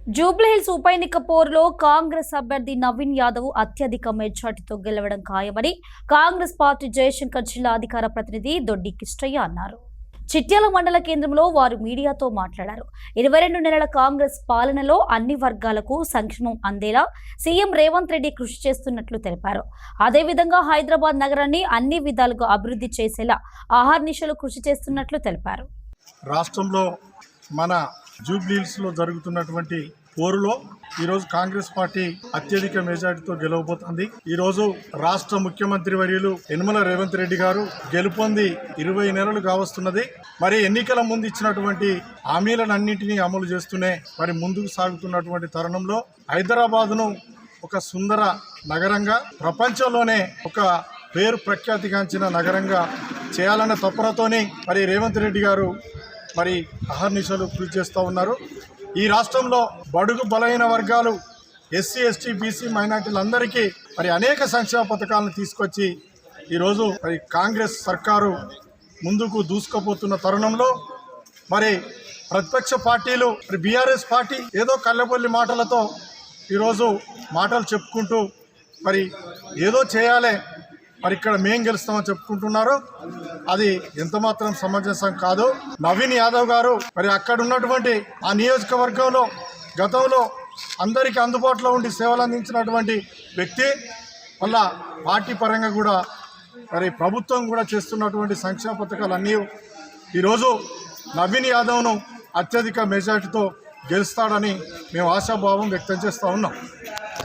జూబ్లీహిల్స్ ఉప ఎన్నిక పోరులో కాంగ్రెస్ అభ్యర్థి నవీన్ యాదవ్ అత్యధిక మెజార్టీతో గెలవడం ఖాయమని కాంగ్రెస్ పార్టీ జయశంకర్ జిల్లా అధికార ప్రతినిధి దొడ్డి కిష్టయ్య అన్నారు. చిట్యాల మండల కేంద్రంలో వారు మీడియాతో మాట్లాడారు. 22 నెలల కాంగ్రెస్ పాలనలో అన్ని వర్గాలకు సంక్షేమం అందేలా సీఎం రేవంత్ రెడ్డి కృషి చేస్తున్నట్లు తెలిపారు. అదేవిధంగా హైదరాబాద్ నగరాన్ని అన్ని విధాలుగా అభివృద్ధి చేసేలా అహర్నిశలు కృషి చేస్తున్నట్లు తెలిపారు. రాష్ట్రంలో మన జూబ్లీహిల్స్లో జరుగుతున్నటువంటి పోరులో ఈరోజు కాంగ్రెస్ పార్టీ అత్యధిక మెజార్టీతో గెలవబోతోంది. ఈరోజు రాష్ట్ర ముఖ్యమంత్రి వర్యులు యనమల రేవంత్ రెడ్డి గారు గెలుపొంది 20 నెలలు కావస్తున్నది. మరి ఎన్నికల ముందు ఇచ్చినటువంటి హామీలన్నింటినీ అమలు చేస్తూనే మరి ముందుకు సాగుతున్నటువంటి తరుణంలో హైదరాబాద్ను ఒక సుందర నగరంగా, ప్రపంచంలోనే ఒక పేరు ప్రఖ్యాతిగాంచిన నగరంగా చేయాలన్న తపనతోని మరి రేవంత్ రెడ్డి గారు మరి అహర్నిశలు కృషి చేస్తూ ఉన్నారు. ఈ రాష్ట్రంలో బడుగు బలహీన వర్గాలు, ఎస్సీ ఎస్టీ బీసీ మైనార్టీలందరికీ మరి అనేక సంక్షేమ పథకాలను తీసుకొచ్చి ఈరోజు మరి కాంగ్రెస్ సర్కారు ముందుకు దూసుకుపోతున్న తరుణంలో మరి ప్రతిపక్ష పార్టీలు మరి బీఆర్ఎస్ పార్టీ ఏదో కళ్ళబొల్లి మాటలతో ఈరోజు మాటలు చెప్పుకుంటూ మరి ఏదో చేయాలి, మరి ఇక్కడ మేం గెలుస్తామని చెప్పుకుంటున్నారు. అది ఎంతమాత్రం సమంజసం కాదు. నవీన్ యాదవ్ గారు మరి అక్కడ ఉన్నటువంటి ఆ నియోజకవర్గంలో గతంలో అందరికీ అందుబాటులో ఉండి సేవలు అందించినటువంటి వ్యక్తి. వల్ల పార్టీ పరంగా కూడా మరి ప్రభుత్వం కూడా చేస్తున్నటువంటి సంక్షేమ పథకాలు అన్నీ ఈరోజు నవీన్ యాదవ్ను అత్యధిక మెజార్టీతో గెలుస్తాడని మేము ఆశాభావం వ్యక్తం చేస్తూ ఉన్నాం.